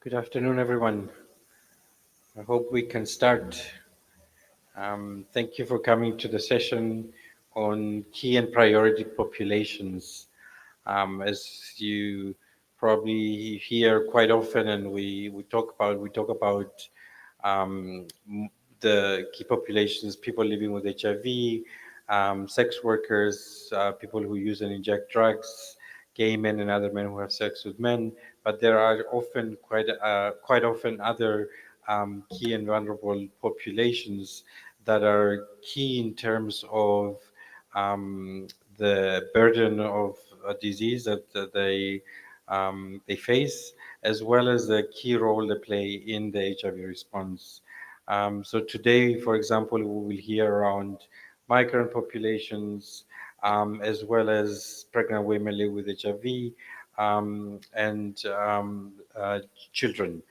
Good afternoon, everyone. I hope we can start. Thank you for coming to the session on key and priority populations. As you probably hear quite often, and we talk about the key populations: people living with HIV, sex workers, people who use and inject drugs, gay men and other men who have sex with men. But there are often quite often other key and vulnerable populations that are key in terms of the burden of a disease that they face, as well as the key role they play in the HIV response. So today, for example, we will hear around migrant populations, as well as pregnant women living with HIV, and children.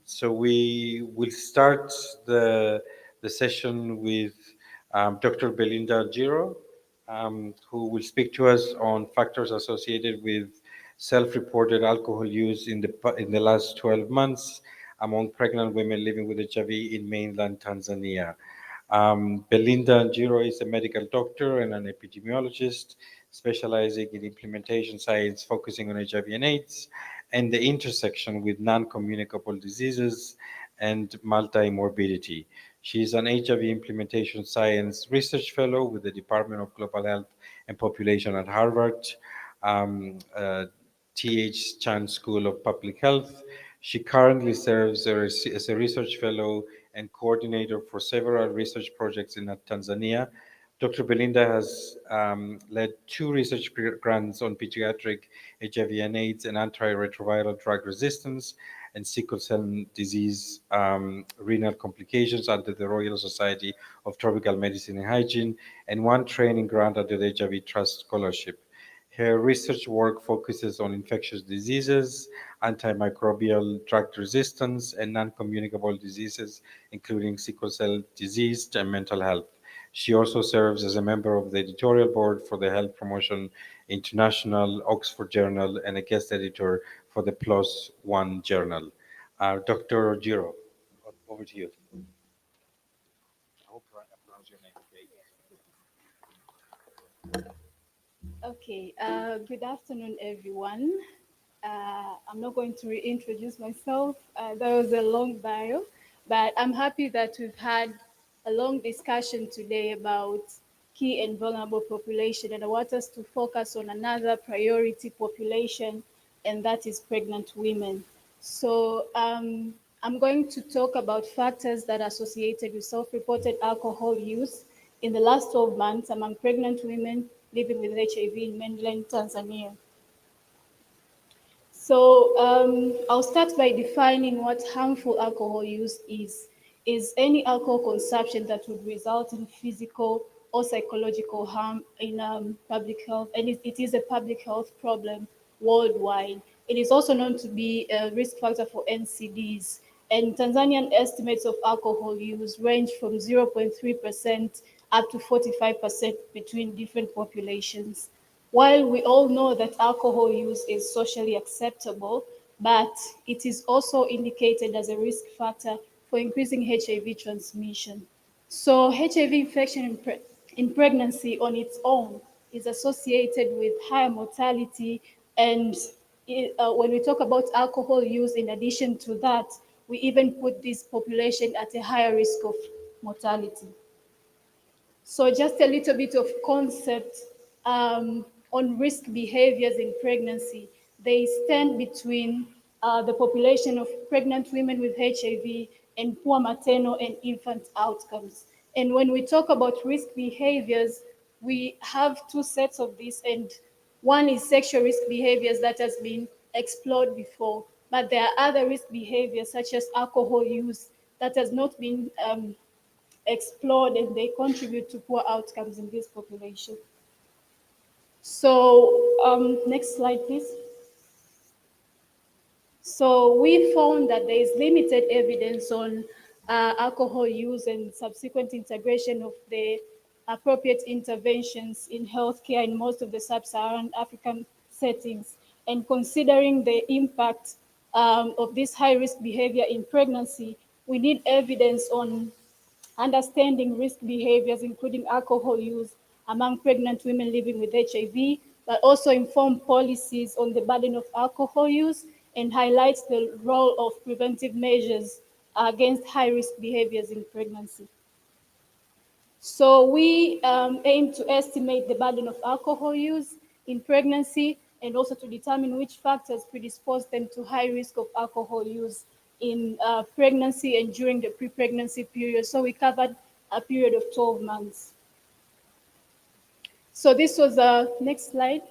So we will start the session with Dr. Belinda Giro, who will speak to us on factors associated with self-reported alcohol use in the last 12 months among pregnant women living with HIV in mainland Tanzania. Belinda Njiro is a medical doctor and an epidemiologist specializing in implementation science, focusing on HIV and AIDS and the intersection with non-communicable diseases and multimorbidity. She is an HIV implementation science research fellow with the Department of Global Health and Population at Harvard, T.H. Chan School of Public Health. She currently serves as a research fellow and coordinator for several research projects in Tanzania. Dr. Belinda has led two research grants on pediatric HIV and AIDS and antiretroviral drug resistance and sickle cell disease renal complications under the Royal Society of Tropical Medicine and Hygiene, and one training grant under the HIV Trust Scholarship. Her research work focuses on infectious diseases, antimicrobial drug resistance, and non-communicable diseases, including sickle cell disease and mental health. She also serves as a member of the editorial board for the Health Promotion International, Oxford Journal, and a guest editor for the PLOS One Journal. Dr. Giro, over to you. I hope I pronounced your name okay. Okay, good afternoon, everyone. I'm not going to reintroduce myself. That was a long bio, but I'm happy that we've had a long discussion today about key and vulnerable population, and I want us to focus on another priority population, and that is pregnant women. So I'm going to talk about factors that are associated with self-reported alcohol use in the last 12 months among pregnant women living with HIV in mainland Tanzania. So I'll start by defining what harmful alcohol use is. Is any alcohol consumption that would result in physical or psychological harm in public health, and it is a public health problem worldwide. It is also known to be a risk factor for NCDs. And Tanzanian estimates of alcohol use range from 0.3% up to 45% between different populations. While we all know that alcohol use is socially acceptable, but it is also indicated as a risk factor for increasing HIV transmission. So HIV infection in pregnancy on its own is associated with higher mortality, and when we talk about alcohol use, in addition to that, we even put this population at a higher risk of mortality. So just a little bit of concept on risk behaviors in pregnancy. They stand between the population of pregnant women with HIV and poor maternal and infant outcomes. And when we talk about risk behaviors, we have two sets of this, and one is sexual risk behaviors that has been explored before, but there are other risk behaviors such as alcohol use that has not been explored, and they contribute to poor outcomes in this population. So next slide, please. So we found that there is limited evidence on alcohol use and subsequent integration of the appropriate interventions in healthcare in most of the sub-Saharan African settings. And considering the impact of this high-risk behavior in pregnancy, we need evidence on understanding risk behaviors, including alcohol use among pregnant women living with HIV, but also inform policies on the burden of alcohol use and highlights the role of preventive measures against high-risk behaviors in pregnancy. So we aim to estimate the burden of alcohol use in pregnancy and also to determine which factors predispose them to high risk of alcohol use in pregnancy and during the pre-pregnancy period. So we covered a period of 12 months. So this was a next slide.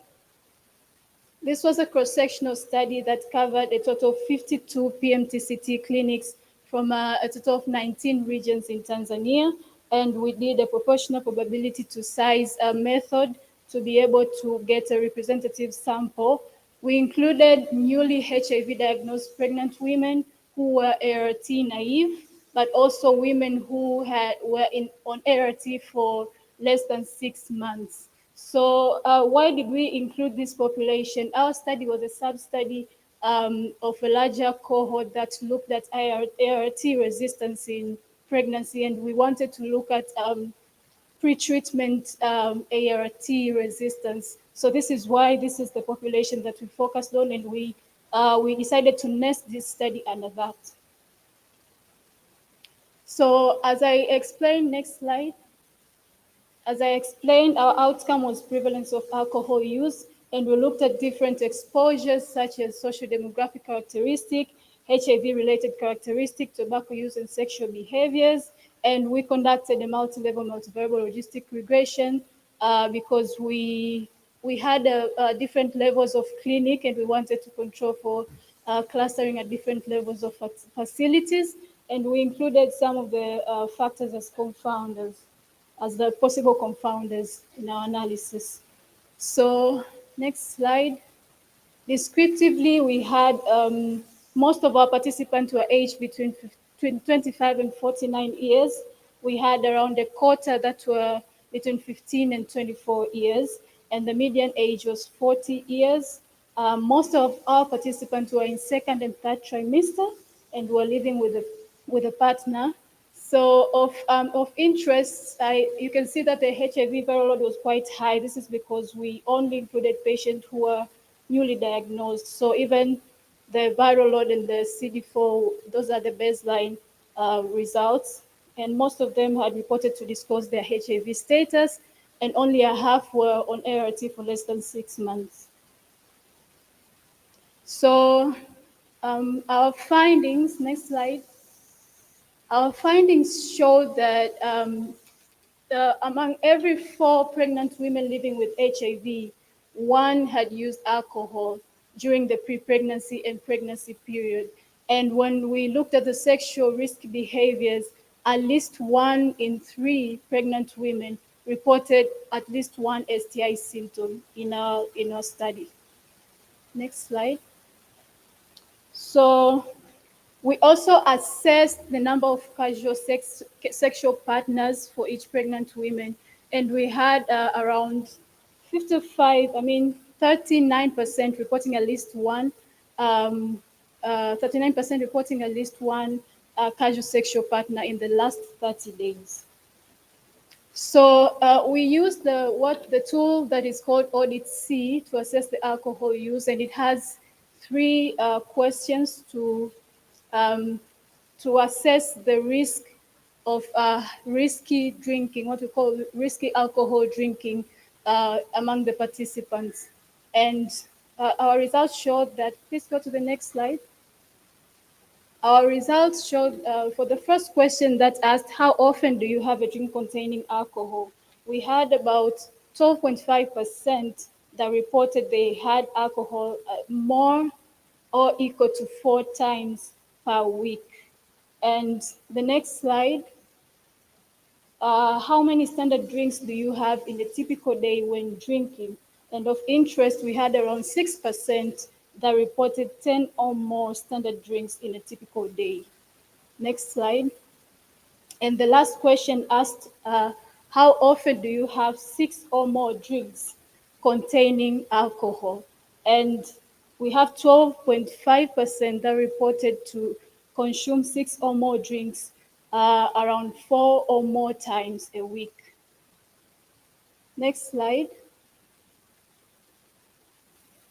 This was a cross-sectional study that covered a total of 52 PMTCT clinics from a total of 19 regions in Tanzania. And we did a proportional probability to size method to be able to get a representative sample. We included newly HIV diagnosed pregnant women who were ART naive, but also women who were on ART for less than 6 months. So why did we include this population? Our study was a sub-study of a larger cohort that looked at ART resistance in pregnancy, and we wanted to look at pre-treatment ART resistance. So this is why this is the population that we focused on, and we decided to nest this study under that. So as I explained, next slide. As I explained, our outcome was prevalence of alcohol use, and we looked at different exposures such as social demographic characteristic, HIV-related characteristic, tobacco use, and sexual behaviors. And we conducted a multi-level, multivariable logistic regression because we had different levels of clinic, and we wanted to control for clustering at different levels of facilities. And we included some of the factors as confounders, as the possible confounders in our analysis. So next slide. Descriptively, we had most of our participants were aged between 25 and 49 years. We had around a quarter that were between 15 and 24 years, and the median age was 40 years. Most of our participants were in second and third trimester and were living with a partner. So of interest, you can see that the HIV viral load was quite high. This is because we only included patients who were newly diagnosed. So even the viral load and the CD4, those are the baseline results. And most of them had reported to disclose their HIV status, and only a half were on ART for less than 6 months. So our findings, next slide. Our findings show that among every 4 pregnant women living with HIV, 1 had used alcohol during the pre-pregnancy and pregnancy period. And when we looked at the sexual risk behaviors, at least 1 in 3 pregnant women reported at least 1 STI symptom in our study. Next slide. So we also assessed the number of casual sexual partners for each pregnant woman, and we had around 39% reporting at least one, 39% reporting at least one casual sexual partner in the last 30 days. So we used the tool that is called Audit C to assess the alcohol use, and it has 3 questions to assess the risk of risky drinking, what we call risky alcohol drinking among the participants. And our results showed that, please go to the next slide. Our results showed for the first question that asked, how often do you have a drink containing alcohol? We had about 12.5% that reported they had alcohol more or equal to 4 times per week. And the next slide, how many standard drinks do you have in a typical day when drinking? And of interest, we had around 6% that reported 10 or more standard drinks in a typical day. Next slide. And the last question asked, how often do you have 6 or more drinks containing alcohol? And we have 12.5% that reported to consume 6 or more drinks around 4 or more times a week. Next slide.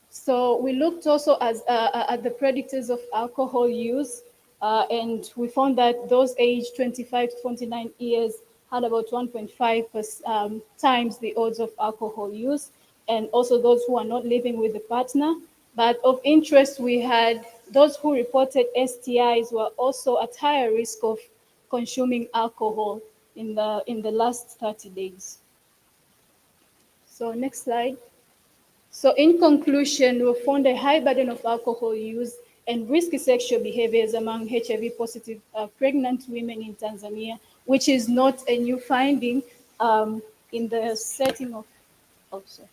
So we looked also at the predictors of alcohol use, and we found that those aged 25 to 49 years had about 1.5 times the odds of alcohol use, and also those who are not living with a partner. But of interest, we had those who reported STIs were also at higher risk of consuming alcohol in the last 30 days. So next slide. So in conclusion, we found a high burden of alcohol use and risky sexual behaviors among HIV-positive pregnant women in Tanzania, which is not a new finding in the setting of, oh, sorry,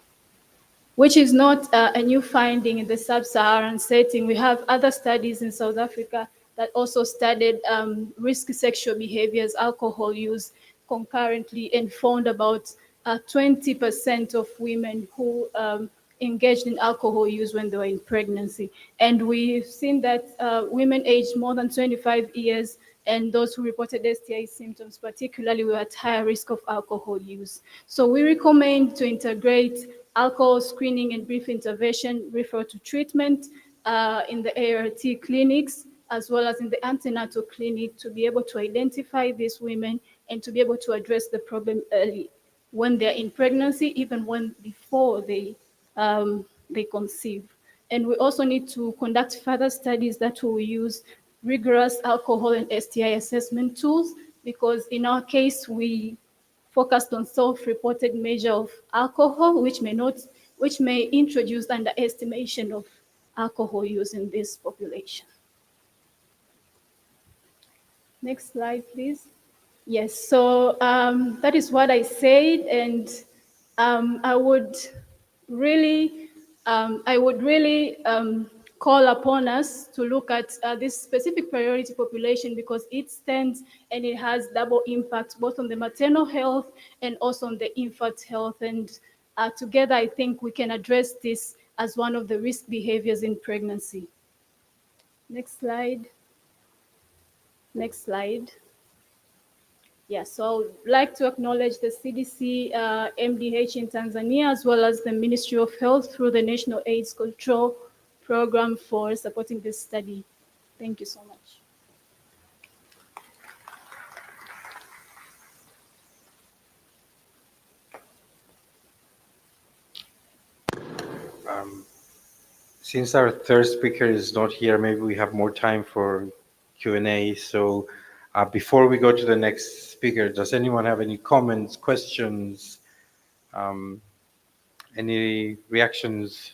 which is not a new finding in the sub-Saharan setting. We have other studies in South Africa that also studied risky sexual behaviors, alcohol use concurrently, and found about 20% of women who engaged in alcohol use when they were in pregnancy. And we've seen that women aged more than 25 years and those who reported STI symptoms particularly were at higher risk of alcohol use. So we recommend to integrate alcohol screening and brief intervention, refer to treatment in the ART clinics, as well as in the antenatal clinic to be able to identify these women and to be able to address the problem early when they're in pregnancy, even when before they conceive. And we also need to conduct further studies that will use rigorous alcohol and STI assessment tools, because in our case, we focused on self-reported measure of alcohol, which may introduce underestimation of alcohol use in this population. Next slide, please. Yes, so that is what I said, and I would really, call upon us to look at this specific priority population because it stands and it has double impact both on the maternal health and also on the infant health. And together, I think we can address this as one of the risk behaviors in pregnancy. Next slide. Next slide. Yeah, so I would like to acknowledge the CDC MDH in Tanzania, as well as the Ministry of Health through the National AIDS Control Program for supporting this study. Thank you so much. Since our third speaker is not here, maybe we have more time for Q&A. So before we go to the next speaker, does anyone have any comments, questions, um, any reactions?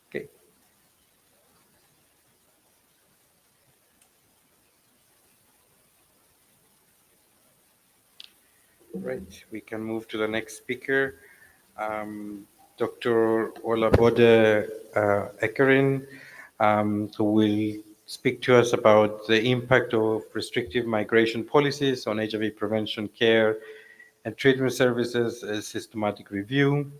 Okay. Right, we can move to the next speaker. Dr. Olabode Ekerin, who will speak to us about the impact of restrictive migration policies on HIV prevention care and treatment services, a systematic review.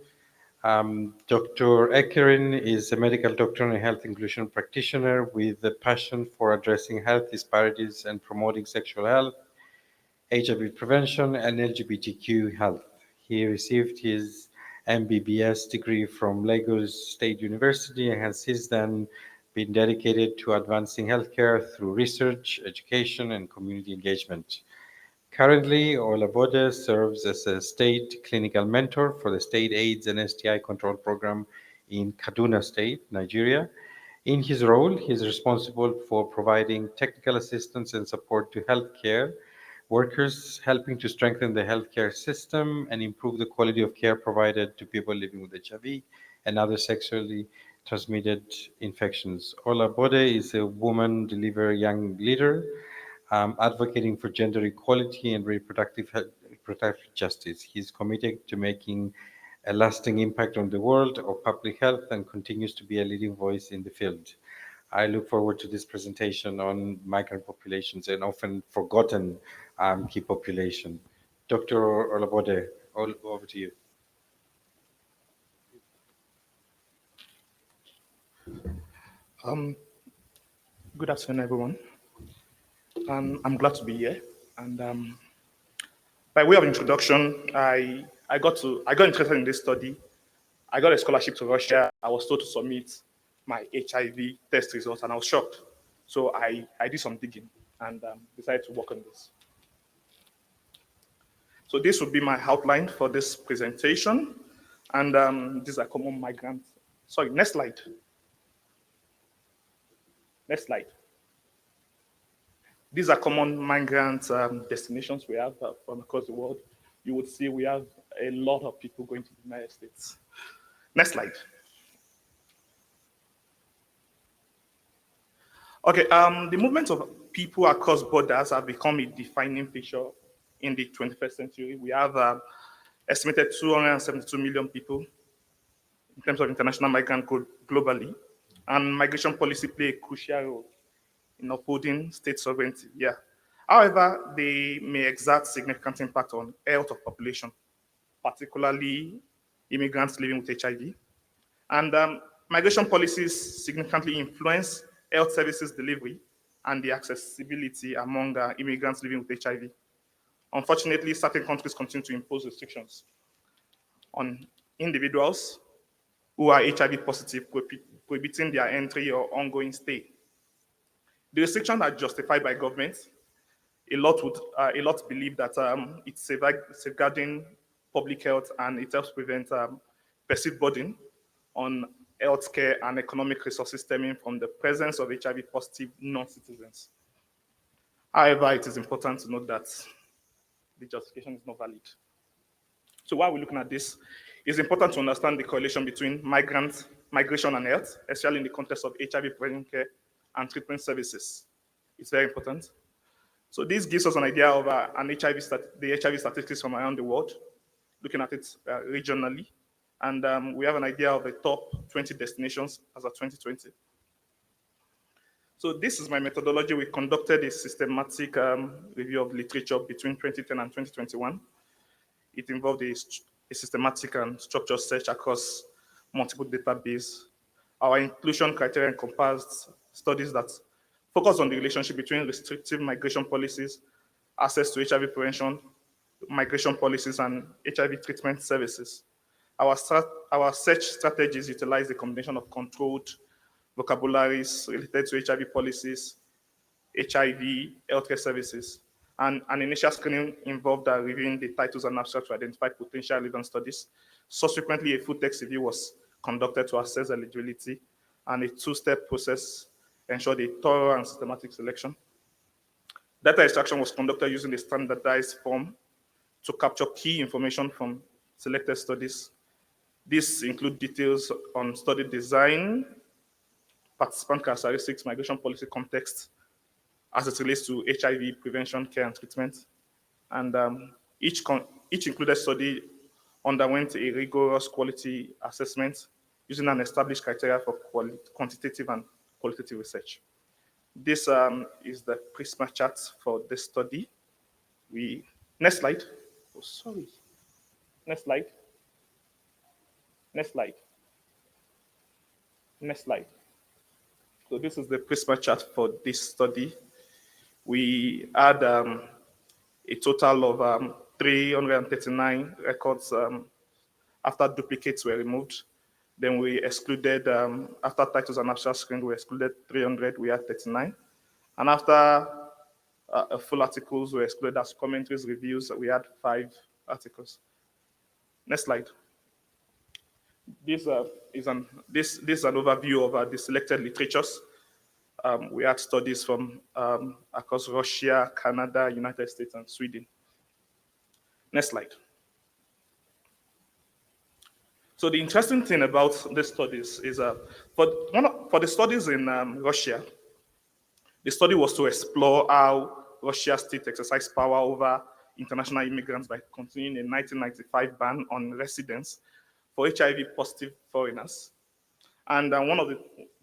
Dr. Ekerin is a medical doctor and a health inclusion practitioner with a passion for addressing health disparities and promoting sexual health, HIV prevention, and LGBTQ health. He received his MBBS degree from Lagos State University and has since then been dedicated to advancing healthcare through research, education, and community engagement. Currently, Olabode serves as a state clinical mentor for the state AIDS and STI control program in Kaduna State, Nigeria. In his role, he is responsible for providing technical assistance and support to healthcare workers, helping to strengthen the healthcare system and improve the quality of care provided to people living with HIV and other sexually transmitted infections. Olabode is a woman deliver young leader advocating for gender equality and reproductive justice. He is committed to making a lasting impact on the world of public health and continues to be a leading voice in the field. I look forward to this presentation on migrant populations and often forgotten key population. Dr. Olabode, over to you. Um, Good afternoon, everyone. I'm glad to be here. And by way of introduction, I got interested in this study. I got a scholarship to Russia. I was told to submit my HIV test results, and I was shocked. So I did some digging and decided to work on this. So this would be my outline for this presentation, and these are common migrant. Sorry, next slide. Next slide. These are common migrant destinations we have from across the world. You would see we have a lot of people going to the United States. Next slide. Okay, the movement of people across borders have become a defining feature in the 21st century. We have estimated 272 million people in terms of international migrant globally, and migration policy play a crucial role in upholding state sovereignty. Yeah. However, they may exert significant impact on health of population, particularly immigrants living with HIV. And migration policies significantly influence health services delivery and the accessibility among immigrants living with HIV. Unfortunately, certain countries continue to impose restrictions on individuals who are HIV positive, prohibiting their entry or ongoing stay. The restrictions are justified by governments. A lot believe that it's safeguarding public health and it helps prevent perceived burden on healthcare and economic resources stemming from the presence of HIV positive non-citizens. However, it is important to note that the justification is not valid. So while we're looking at this, it's important to understand the correlation between migration and health, especially in the context of HIV prevention care and treatment services. It's very important. So this gives us an idea of the HIV statistics from around the world, looking at it regionally. And we have an idea of the top 20 destinations as of 2020. So this is my methodology. We conducted a systematic review of literature between 2010 and 2021. It involved a systematic and structured search across multiple databases. Our inclusion criteria encompassed studies that focus on the relationship between restrictive migration policies, access to HIV prevention, migration policies, and HIV treatment services. Our search strategies utilize a combination of controlled vocabularies related to HIV policies, HIV, healthcare services, and an initial screening involved reviewing the titles and abstracts to identify potential relevant studies. Subsequently, a full text review was conducted to assess eligibility, and a two-step process ensured a thorough and systematic selection. Data extraction was conducted using a standardized form to capture key information from selected studies. These include details on study design, participant characteristics, migration policy context, as it relates to HIV prevention, care, and treatment. And each included study underwent a rigorous quality assessment using an established criteria for quantitative and qualitative research. This is the Prisma chart for this study. Next slide. Oh, sorry. Next slide. Next slide. Next slide. So this is the Prisma chart for this study. We had a total of 339 records after duplicates were removed. Then we excluded, after titles and abstract screen, we excluded 300, we had 39. And after full articles were excluded as commentaries, reviews, we had 5 articles. Next slide. This is an overview of the selected literatures. We had studies from across Russia, Canada, United States, and Sweden. Next slide. So the interesting thing about these studies is for the studies in Russia, the study was to explore how Russia state exercised power over international immigrants by continuing a 1995 ban on residence for HIV positive foreigners. And one of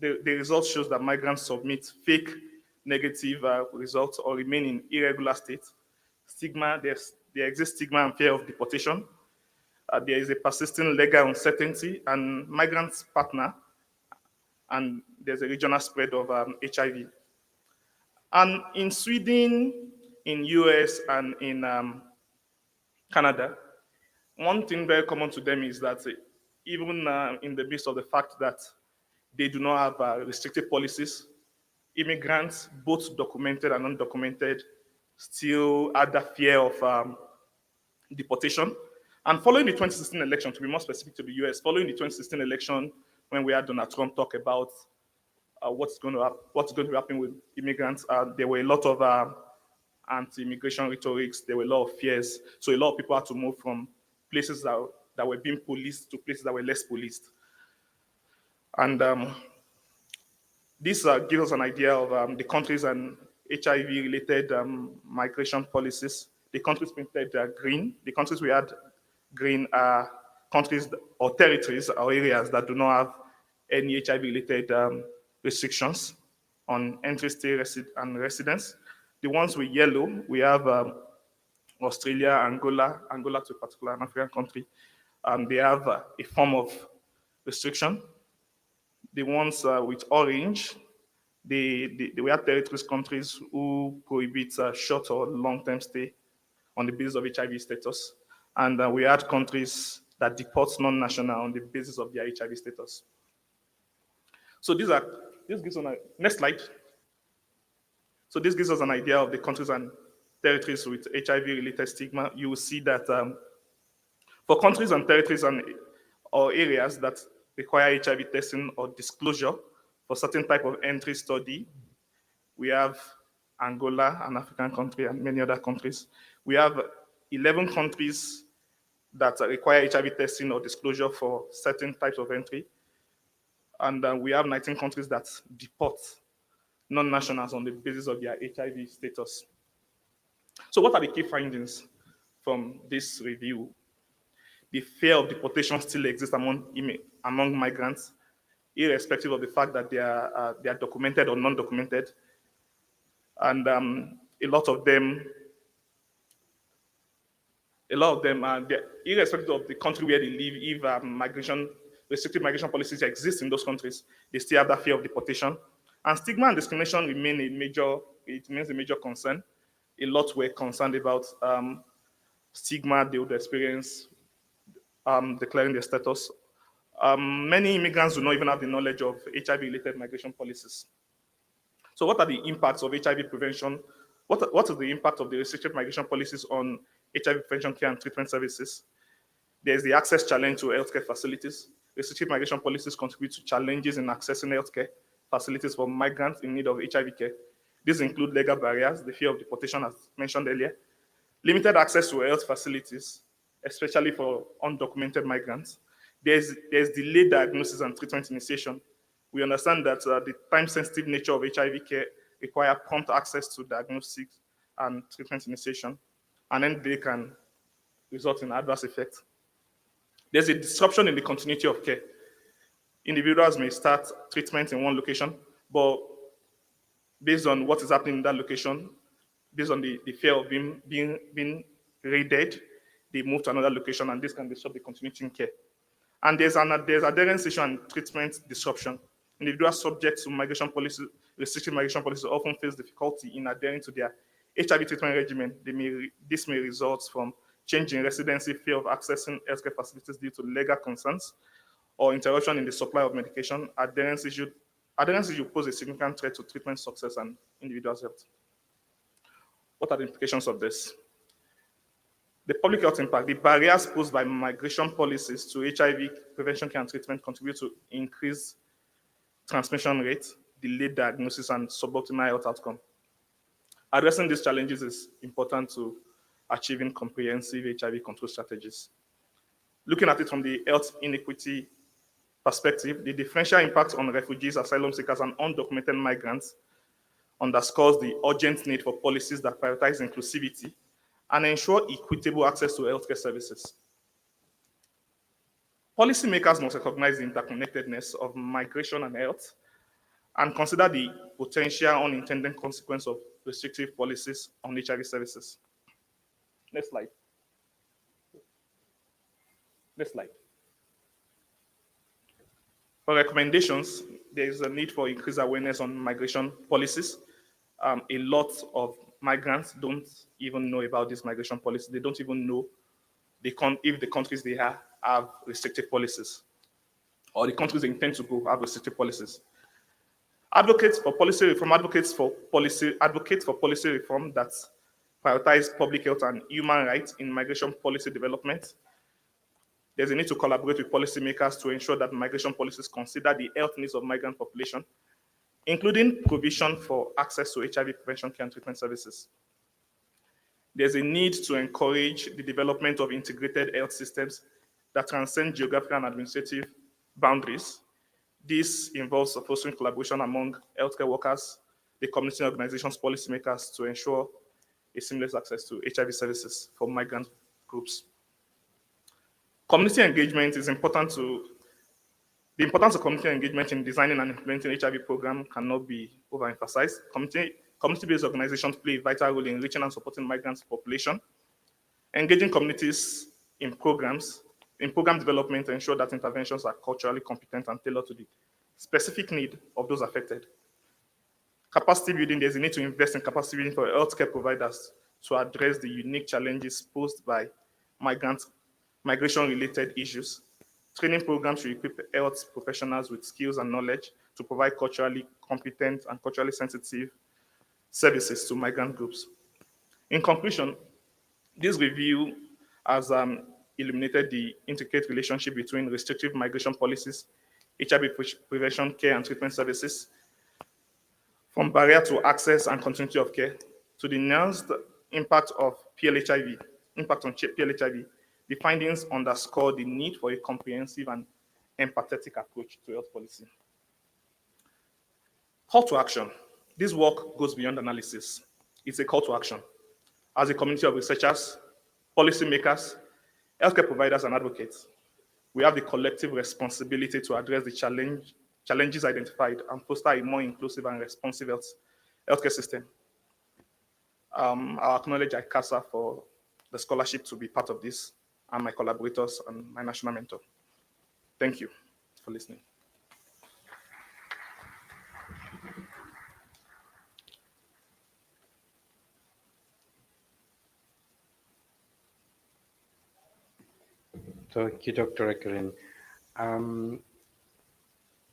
the results shows that migrants submit fake negative results or remain in irregular state. There exists stigma and fear of deportation. There is a persistent legal uncertainty, and migrants' partner and there's a regional spread of HIV. And in Sweden, in US, and in Canada, one thing very common to them is that even in the midst of the fact that they do not have restrictive policies, immigrants, both documented and undocumented, still had the fear of deportation. And following the 2016 election, to be more specific to the US, following the 2016 election, when we had Donald Trump talk about what's going to happen with immigrants, there were a lot of anti-immigration rhetorics. There were a lot of fears. So a lot of people had to move from places that were being policed to places that were less policed. And this gives us an idea of the countries and HIV-related migration policies. The countries painted green. The countries we had green are countries or territories or areas that do not have any HIV-related restrictions on entry, stay, and residence. The ones with yellow, we have Australia, Angola to a particular African country. They have a form of restriction. The ones with orange, we have territories, countries who prohibit short or long-term stay on the basis of HIV status. And we had countries that deport non-national on the basis of their HIV status. So this gives us next slide. So this gives us an idea of the countries and territories with HIV-related stigma. You will see that for countries and territories or areas that require HIV testing or disclosure for certain type of entry study, we have Angola, an African country, and many other countries. We have 11 countries that require HIV testing or disclosure for certain types of entry. And we have 19 countries that deport non-nationals on the basis of their HIV status. So what are the key findings from this review? The fear of deportation still exists among migrants, irrespective of the fact that they are documented or non-documented. And a lot of them, irrespective of the country where they live, if restrictive migration policies exist in those countries, they still have that fear of deportation. And stigma and discrimination remains a major concern. A lot were concerned about stigma they would experience declaring their status. Many immigrants do not even have the knowledge of HIV-related migration policies. So what are the impacts of HIV prevention? What is the impact of the restricted migration policies on HIV prevention care and treatment services? There's the access challenge to healthcare facilities. Restricted migration policies contribute to challenges in accessing healthcare facilities for migrants in need of HIV care. These include legal barriers, the fear of deportation, as mentioned earlier, limited access to health facilities, especially for undocumented migrants. There's delayed diagnosis and treatment initiation. We understand that the time-sensitive nature of HIV care require prompt access to diagnostics and treatment initiation, and then they can result in adverse effects. There's a disruption in the continuity of care. Individuals may start treatment in one location, but based on what is happening in that location, based on the fear of being raided, they move to another location, and this can disrupt the continuity in care. And there's adherence issue and treatment disruption. Individuals subject to restricted migration policies often face difficulty in adhering to their HIV treatment regimen. This may result from change in residency, fear of accessing healthcare facilities due to legal concerns, or interruption in the supply of medication. Adherence issue pose a significant threat to treatment success and individuals' health. What are the implications of this? The public health impact, the barriers posed by migration policies to HIV prevention care and treatment contribute to increased transmission rate, delayed diagnosis, and suboptimal health outcome. Addressing these challenges is important to achieving comprehensive HIV control strategies. Looking at it from the health inequity perspective, the differential impact on refugees, asylum seekers, and undocumented migrants underscores the urgent need for policies that prioritize inclusivity and ensure equitable access to healthcare services. Policymakers must recognize the interconnectedness of migration and health and consider the potential unintended consequence of restrictive policies on HIV services. Next slide. Next slide. For recommendations, there is a need for increased awareness on migration policies. A lot of migrants don't even know about this migration policy. They don't even know if the countries they are have restrictive policies, or the countries they intend to go have restrictive policies. Advocates for policy reform that prioritize public health and human rights in migration policy development. There's a need to collaborate with policymakers to ensure that migration policies consider the health needs of migrant population, including provision for access to HIV prevention care and treatment services. There's a need to encourage the development of integrated health systems that transcend geographical and administrative boundaries. This involves fostering collaboration among healthcare workers, the community organizations, policymakers to ensure a seamless access to HIV services for migrant groups. Community engagement is important to The importance of community engagement in designing and implementing HIV program cannot be overemphasized. Community-based organizations play a vital role in reaching and supporting migrants population. Engaging communities in program development to ensure that interventions are culturally competent and tailored to the specific need of those affected. Capacity building, there's a need to invest in capacity building for healthcare providers to address the unique challenges posed by migration-related issues. Training programs should equip health professionals with skills and knowledge to provide culturally competent and culturally sensitive services to migrant groups. In conclusion, this review has illuminated the intricate relationship between restrictive migration policies, HIV prevention care and treatment services, from barrier to access and continuity of care to the nuanced impact of impact on PLHIV. The findings underscore the need for a comprehensive and empathetic approach to health policy. Call to action. This work goes beyond analysis. It's a call to action. As a community of researchers, policymakers, healthcare providers, and advocates, we have the collective responsibility to address the challenges identified and foster a more inclusive and responsive healthcare system. I'll acknowledge ICASA for the scholarship to be part of this, and my collaborators and my national mentor. Thank you for listening. Thank you, Dr. Ekerin.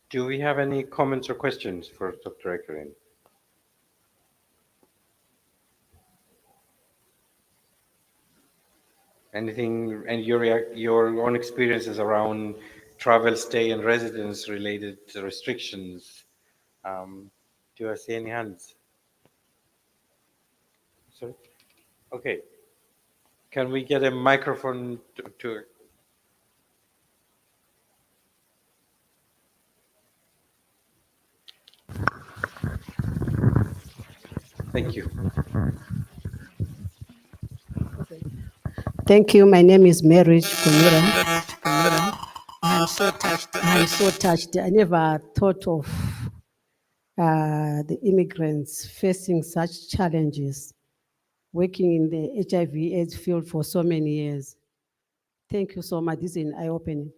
Do we have any comments or questions for Dr. Ekerin? Anything, and your own experiences around travel, stay, and residence related restrictions? Do I see any hands? Sorry? Okay. Can we get a microphone to Thank you. Thank you. My name is Mary Chikumira. I'm so touched. I'm so touched. I never thought of the immigrants facing such challenges, working in the HIV/AIDS field for so many years. Thank you so much. This is an eye-opening.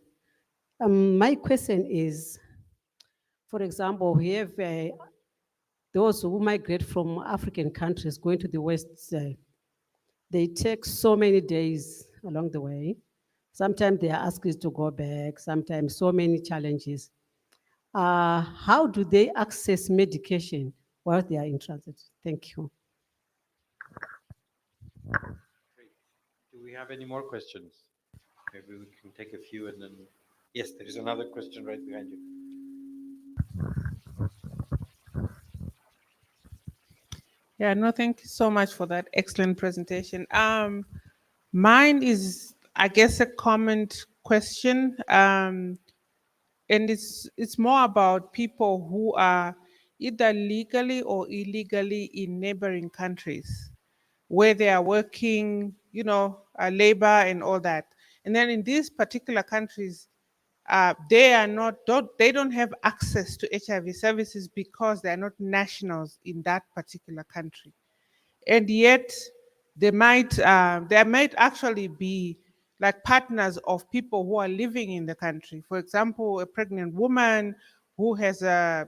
My question is, for example, we have those who migrate from African countries going to the West side. They take so many days along the way. Sometimes they are asked to go back, sometimes so many challenges. How do they access medication while they are in transit? Thank you. Do we have any more questions? Maybe we can take a few and then, yes, there is another question right behind you. Yeah, no, thank you so much for that excellent presentation. Mine is, I guess, a comment question, and it's more about people who are either legally or illegally in neighboring countries where they are working, labor and all that. And then in these particular countries, they don't have access to HIV services because they are not nationals in that particular country, and yet there might actually be like partners of people who are living in the country. For example, a pregnant woman who has a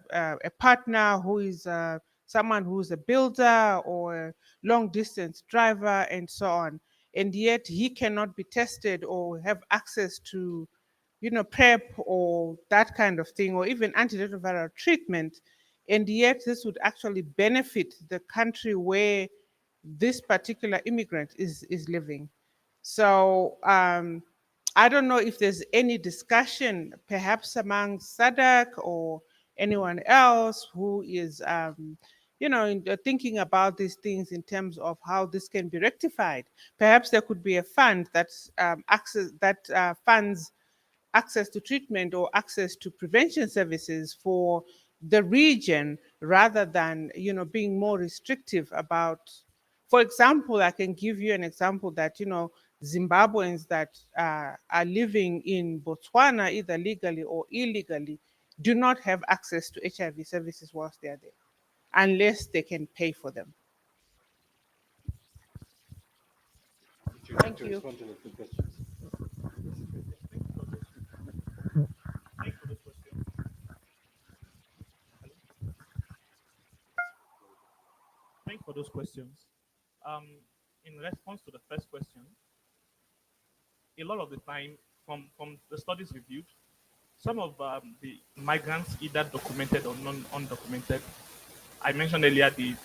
partner who is someone who's a builder or a long distance driver and so on. And yet he cannot be tested or have access to, PrEP or that kind of thing, or even antiretroviral treatment. And yet this would actually benefit the country where this particular immigrant is living. So I don't know if there's any discussion, perhaps among SADC or anyone else who is, thinking about these things in terms of how this can be rectified. Perhaps there could be a fund that funds access to treatment or access to prevention services for the region rather than being more restrictive about. For example, I can give you an example that Zimbabweans that are living in Botswana either legally or illegally do not have access to HIV services whilst they are there unless they can pay for them. Would you like Thank to you. respond to the two questions? Thank you for those questions. Thank you for those questions. Um, in response to the first question, a lot of the time, from the studies reviewed, some of the migrants, either documented or undocumented, I mentioned earlier the.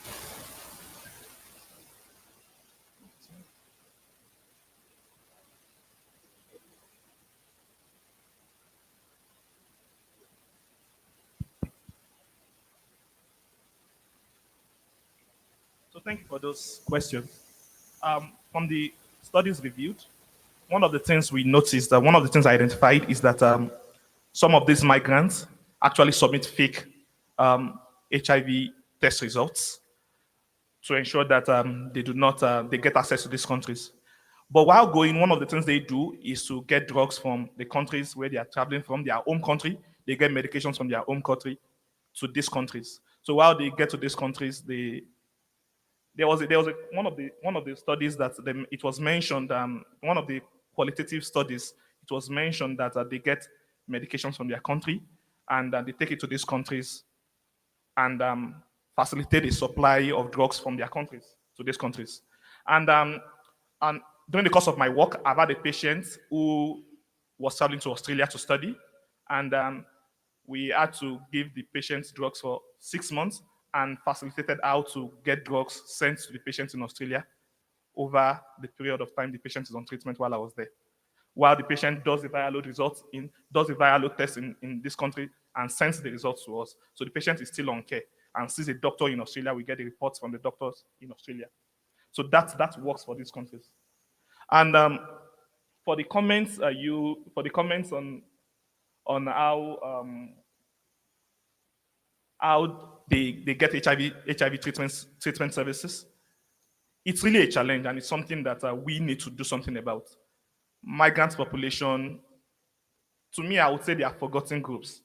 So thank you for those questions. From the studies reviewed, one of the things we noticed, that one of the things I identified is that some of these migrants actually submit fake HIV test results to ensure that they do not they get access to these countries. But while going, one of the things they do is to get drugs from the countries where they are traveling from, their home country. They get medications from their home country to these countries. So while they get to these countries, one of the studies that it was mentioned, one of the qualitative studies, it was mentioned that they get medications from their country and they take it to these countries and facilitate a supply of drugs from their countries to these countries. And and during the course of my work, I've had a patient who was traveling to Australia to study, and we had to give the patient drugs for 6 months and facilitated how to get drugs sent to the patient in Australia over the period of time the patient is on treatment while I was there. While the patient does the viral load results does the viral load test in this country and sends the results to us. So the patient is still on care and sees a doctor in Australia. We get the reports from the doctors in Australia. So that works for these countries. And for the comments, on how they get HIV treatment services, it's really a challenge and it's something that we need to do something about. Migrant population, to me, I would say they are forgotten groups,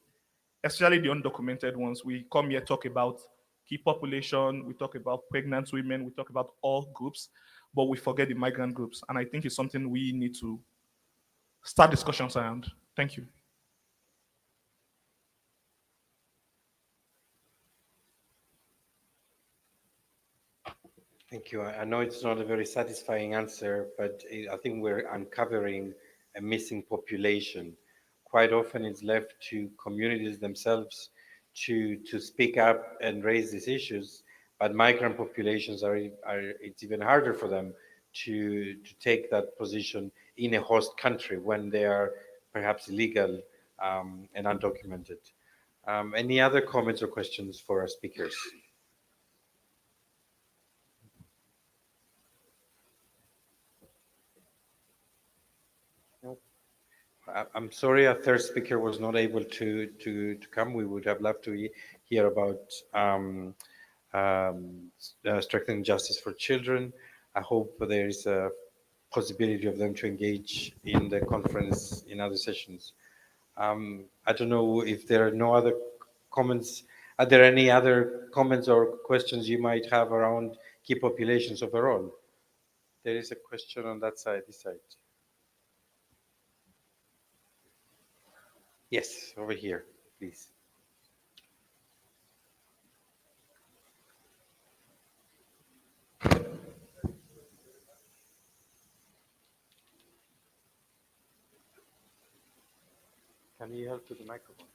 especially the undocumented ones. We come here talk about key population, we talk about pregnant women, we talk about all groups, but we forget the migrant groups. And I think it's something we need to start discussions around. Thank you. Thank you. I know it's not a very satisfying answer, but I think we're uncovering a missing population. Quite often, it's left to communities themselves to speak up and raise these issues, but migrant populations are it's even harder for them to take that position in a host country when they are perhaps illegal and undocumented. Any other comments or questions for our speakers? I'm sorry a third speaker was not able to come. We would have loved to hear about strengthening justice for children. I hope there is a possibility of them to engage in the conference in other sessions. I don't know if there are no other comments. Are there any other comments or questions you might have around key populations overall? There is a question on that side, this side. Yes, over here, please. Can you help to the microphone?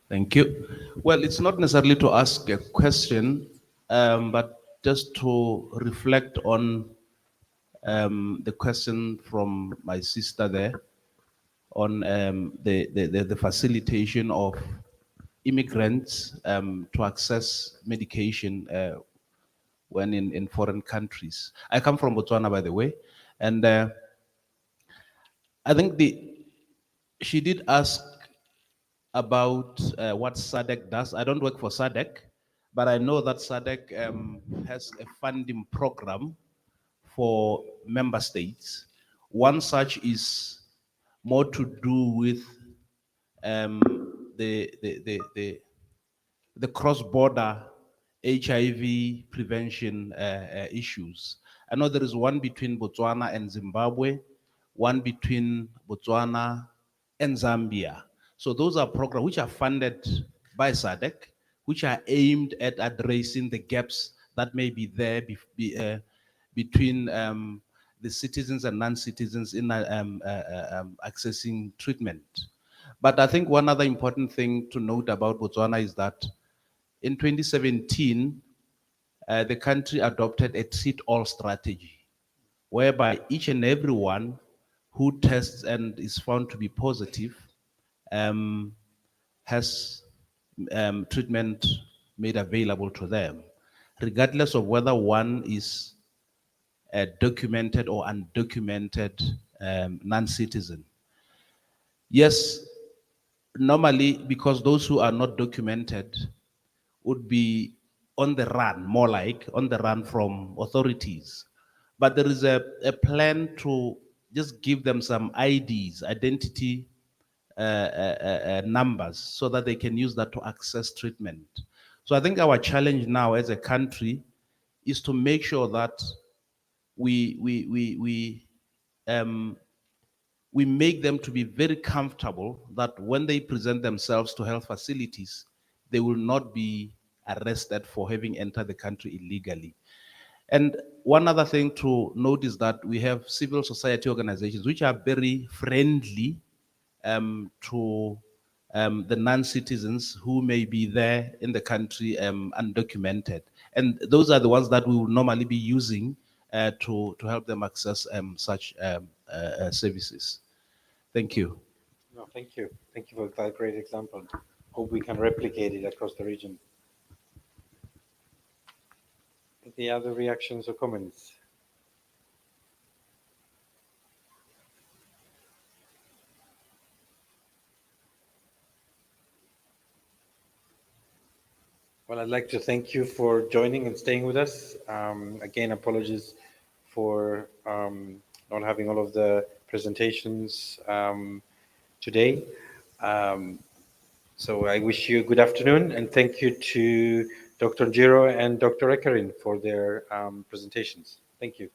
Thank you. Well, it's not necessarily to ask a question, but just to reflect on the question from my sister there on the facilitation of immigrants to access medication when in foreign countries. I come from Botswana, by the way, and I think she did ask about what SADC does. I don't work for SADC, but I know that SADC has a funding program for member states. One such is more to do with um, the cross-border HIV prevention issues. I know there is one between Botswana and Zimbabwe, one between Botswana and Zambia. So those are programs which are funded by SADC, which are aimed at addressing the gaps that may be there between the citizens and non-citizens in accessing treatment. But I think one other important thing to note about Botswana is that in 2017, the country adopted a treat all strategy, whereby each and everyone who tests and is found to be positive um, has treatment made available to them, regardless of whether one is a documented or undocumented non-citizen. Yes, normally, because those who are not documented would be on the run, more like on the run from authorities. But there is a plan to just give them some IDs, identity numbers, so that they can use that to access treatment. So I think our challenge now as a country is to make sure that we um, we make them to be very comfortable that when they present themselves to health facilities, they will not be arrested for having entered the country illegally. And one other thing to note is that we have civil society organizations which are very friendly to the non-citizens who may be there in the country undocumented. And those are the ones that we will normally be using to help them access such services. Thank you. No, thank you. Thank you for that great example. Hope we can replicate it across the region. Any other reactions or comments? Well, I'd like to thank you for joining and staying with us. Again, apologies for not having all of the presentations today. Um, so I wish you a good afternoon, and thank you to Dr. Njiro and Dr. Ekarin for their presentations. Thank you.